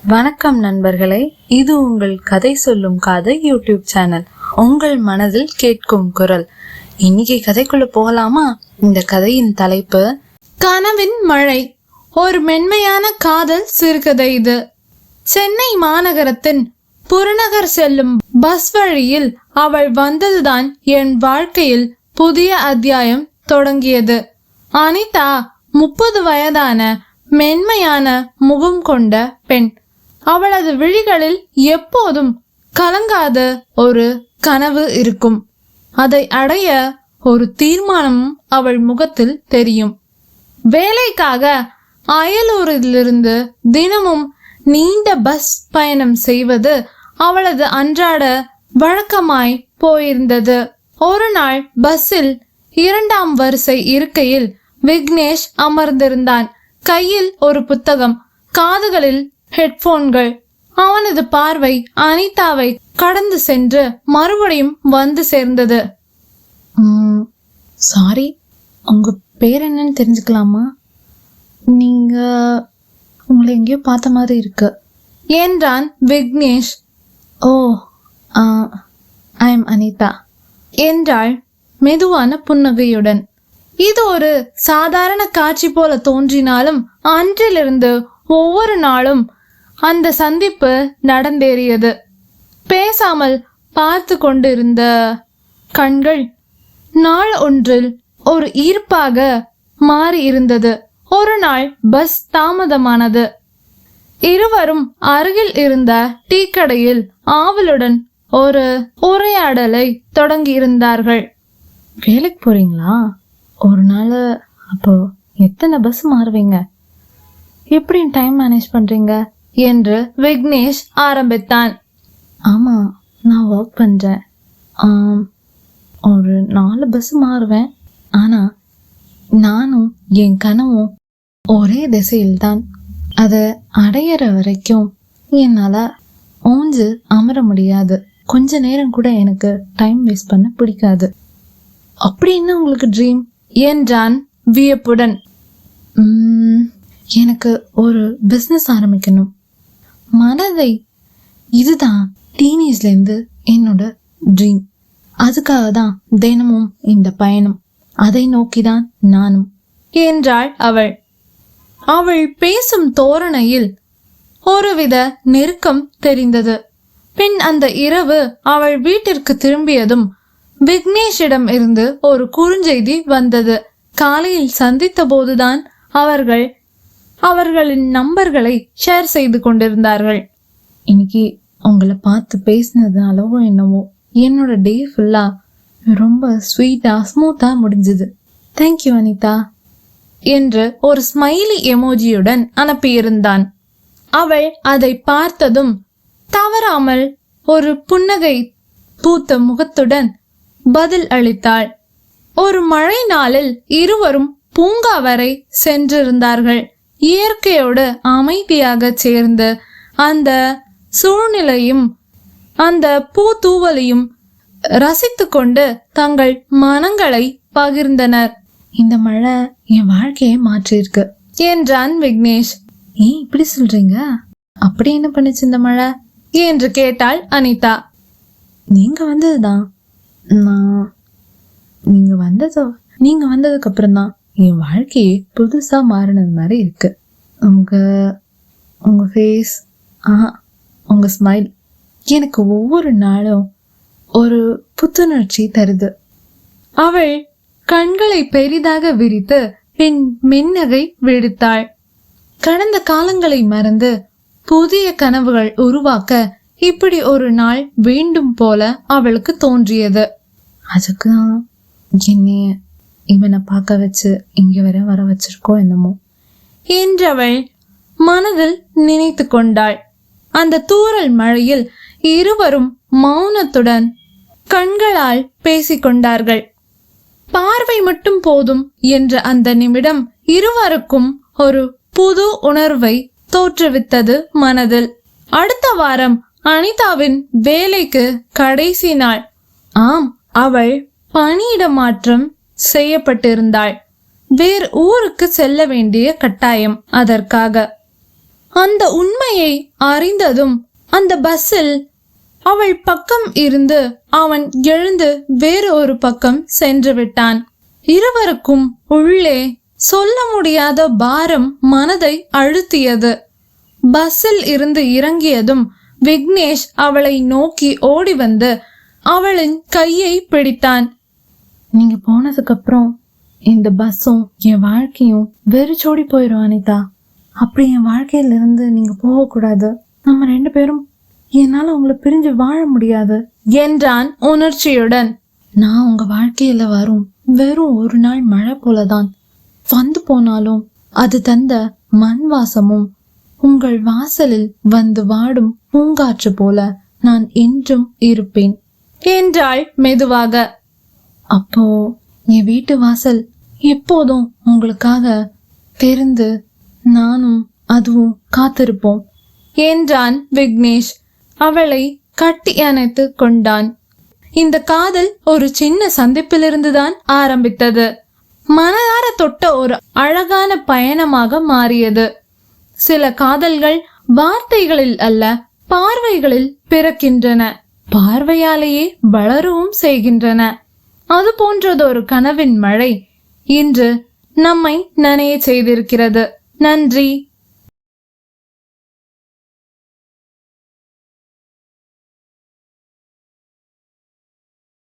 வணக்கம் நண்பர்களே, இது உங்கள் கதை சொல்லும் காதை யூடியூப் சேனல். உங்கள் மனதில் கேட்கும் குரல். இன்னைக்கு கதைக்குள்ள போகலாமா? இந்த கதையின் தலைப்பு கனவின் மழை. ஒரு மென்மையான காதல் சிறுகதை இது. சென்னை மாநகரத்தின் புறநகர் செல்லும் பஸ் வழியில் அவள் வந்ததுதான் என் வாழ்க்கையில் புதிய அத்தியாயம் தொடங்கியது. அனிதா 30 வயதான மென்மையான முகம் கொண்ட பெண். அவளது விழிகளில் எப்போதும் கலங்காத ஒரு கனவு இருக்கும். அதை அடைய ஒரு தீர்மானமும் அவள் முகத்தில் தெரியும். வேலைக்காக அயலூரிலிருந்து தினமும் நீண்ட பஸ் பயணம் செய்வது அவளது அன்றாட வழக்கமாய் போயிருந்தது. ஒரு நாள் பஸ்ஸில் 2ஆம் வரிசை இருக்கையில் விக்னேஷ் அமர்ந்திருந்தான். கையில் ஒரு புத்தகம், காதுகளில் ஹெட்போன்கள். அவனது பார்வை அனிதாவை கடந்து சென்று மறுபடியும் வந்து சேர்ந்தது. சாரி, உங்க பேர் என்னன்னு தெரிஞ்சுக்கலாமா? உங்களை எங்கேயோ பார்த்த மாதிரி இருக்கு என்றான் விக்னேஷ். ஓ, ஐ எம் அனிதா என்றாள் மெதுவான புன்னகையுடன். இது ஒரு சாதாரண காட்சி போல தோன்றினாலும் அன்றிலிருந்து ஒவ்வொரு நாளும் அந்த சந்திப்பு நடந்தேறியது. பேசாமல் பார்த்து கொண்டிருந்த கண்கள் நாள் ஒன்றில் ஒரு ஈர்ப்பாக மாறி இருந்தது. ஒரு நாள் பஸ் தாமதமானது. இருவரும் அருகில் இருந்த டீ கடையில் ஆவலுடன் ஒரு உரையாடலை தொடங்கி இருந்தார்கள். வேலைக்கு போறீங்களா? ஒரு நாள் அப்போ எத்தனை பஸ் மாறுவீங்க? எப்படி டைம் மேனேஜ் பண்றீங்க என்று விக்னேஷ் ஆரம்பித்தான். ஆமா, நான் ஒர்க் பண்றேன். ஒரு 4 பஸ் மாறுவேன். ஆனா நானும் என் கனவும் ஒரே திசையில்தான். அதை அடையிற வரைக்கும் என்னால ஓஞ்சு அமர முடியாது. கொஞ்ச நேரம் கூட எனக்கு டைம் வேஸ்ட் பண்ண பிடிக்காது. அப்படி என்ன உங்களுக்கு ட்ரீம் என்றான் வியப்புடன். எனக்கு ஒரு பிஸ்னஸ் ஆரம்பிக்கணும். மனதை இதுதான் டீனேஜ்லேருந்து என்னோட ட்ரீம். அதுக்காக தான் தினமும் இந்த பயணம். அதை நோக்கிதான் நானும் என்றாள் அவள். அவள் பேசும் தோரணையில் ஒருவித நெருக்கம் தெரிந்தது. பின் அந்த இரவு அவள் வீட்டிற்கு திரும்பியதும் விக்னேஷிடம் இருந்து ஒரு குறுஞ்செய்தி வந்தது. காலையில் சந்தித்த போதுதான் அவர்களின் நம்பர்களை ஷேர் செய்து கொண்டிருந்தார்கள். இன்னைக்கு உங்களை பார்த்து பேசினதுனாலவோ என்னவோ என்னோட டே ஃபுல்லா ரொம்ப ஸ்வீட்டா ஸ்மூத்தா முடிஞ்சது. தேங்க்யூ அனிதா என்று ஒரு ஸ்மைலி எமோஜியுடன் அனுப்பியிருந்தான். அவள் அதை பார்த்ததும் தவறாமல் ஒரு புன்னகை பூத்த முகத்துடன் பதில் அளித்தாள். ஒரு மழை நாளில் இருவரும் பூங்கா வரை சென்றிருந்தார்கள். இயற்கையோடு அமைதியாக சேர்ந்து அந்த சூழ்நிலையும் அந்த பூத்தூவலையும் ரசித்து கொண்டு தங்கள் மனங்களை பகிர்ந்தனர். இந்த மழை என் வாழ்க்கையை மாற்றிருக்கு என்றான் விக்னேஷ். ஏன் இப்படி சொல்றீங்க? அப்படி என்ன பண்ணுச்சு இந்த மழை என்று கேட்டாள் அனிதா. நீங்க வந்ததுதான். நீங்க வந்ததுக்கு அப்புறம் தான் என் வாழ்க்கையே புதுசா மாறினது மாதிரி இருக்கு. உங்க ஃபேஸ், உங்க ஸ்மைல் எனக்கு ஒவ்வொரு நாளும் ஒரு புத்துணர்ச்சி தருது. அவள் கண்களை பெரிதாக விரித்து பின் மின்னகை விடுத்தாள். கடந்த காலங்களை மறந்து புதிய கனவுகள் உருவாக்க இப்படி ஒரு நாள் வேண்டும் போல அவளுக்கு தோன்றியது. அதுக்குதான் என்னைய இவனை பார்க்க வச்சு இங்க வர வச்சிருக்கோ என்னமோ என்றவள் மனதில் நினைத்து கொண்டாள். அந்த தூறல் மழையில் இருவரும் மௌனத்துடன் கண்களால் பேசிக்கொண்டார்கள். பார்வை மட்டும் போதும் என்ற அந்த நிமிடம் இருவருக்கும் ஒரு புது உணர்வை தோற்றுவித்தது மனதில். அடுத்த வாரம் அனிதாவின் வேலைக்கு கடைசி நாள். ஆம், அவள் பணியிட மாற்றம் செய்யப்பட்டிருந்தாள். வேறு ஊருக்கு செல்ல வேண்டிய கட்டாயம். அதற்காக அந்த உண்மையை அறிந்ததும் அந்த பஸ்ஸில் அவள் பக்கம் இருந்து அவன் எழுந்து வேறு ஒரு பக்கம் சென்று விட்டான். இருவருக்கும் உள்ளே சொல்ல முடியாத பாரம் மனதை அழுத்தியது. பஸ்ஸில் இருந்து இறங்கியதும் விக்னேஷ் அவளை நோக்கி ஓடி வந்து அவளின் கையை பிடித்தான். நீங்க போனதுக்கு அப்புறம் இந்த பஸ்ஸும் என் வாழ்க்கையும் வெறிச்சோடி போயிடும் அனிதா. அப்படி என் வாழ்க்கையில இருந்து நீங்க போகக்கூடாது. நம்ம 2 பேரும் என்னால உங்களை பிரிஞ்சு வாழ முடியாது என்றான் உணர்ச்சியுடன். நான் உங்க வாழ்க்கையில வரும் வெறும் ஒரு நாள் மழை போலதான். வந்து போனாலும் அது தந்த மண் வாசமும் உங்கள் வாசலில் வந்து வாடும் பூங்காற்று போல நான் என்றும் இருப்பேன் என்றாள் மெதுவாக. அப்போ என் வீட்டு வாசல் எப்போதும் உங்களுக்காக தெரிந்து நானும் அதுவும் காத்திருப்போம் என்றான் விக்னேஷ். அவளை கட்டி அணைத்து கொண்டான். இந்த காதல் ஒரு சின்ன சந்திப்பிலிருந்துதான் ஆரம்பித்தது. மனதார தொட்ட ஒரு அழகான பயணமாக மாறியது. சில காதல்கள் வார்த்தைகளில் அல்ல, பார்வைகளில் பிறக்கின்றன. பார்வையாலேயே வளரவும் செய்கின்றன. அது போன்றதொரு கனவின் மழை இன்று நம்மை நனைய செய்திருக்கிறது. நன்றி.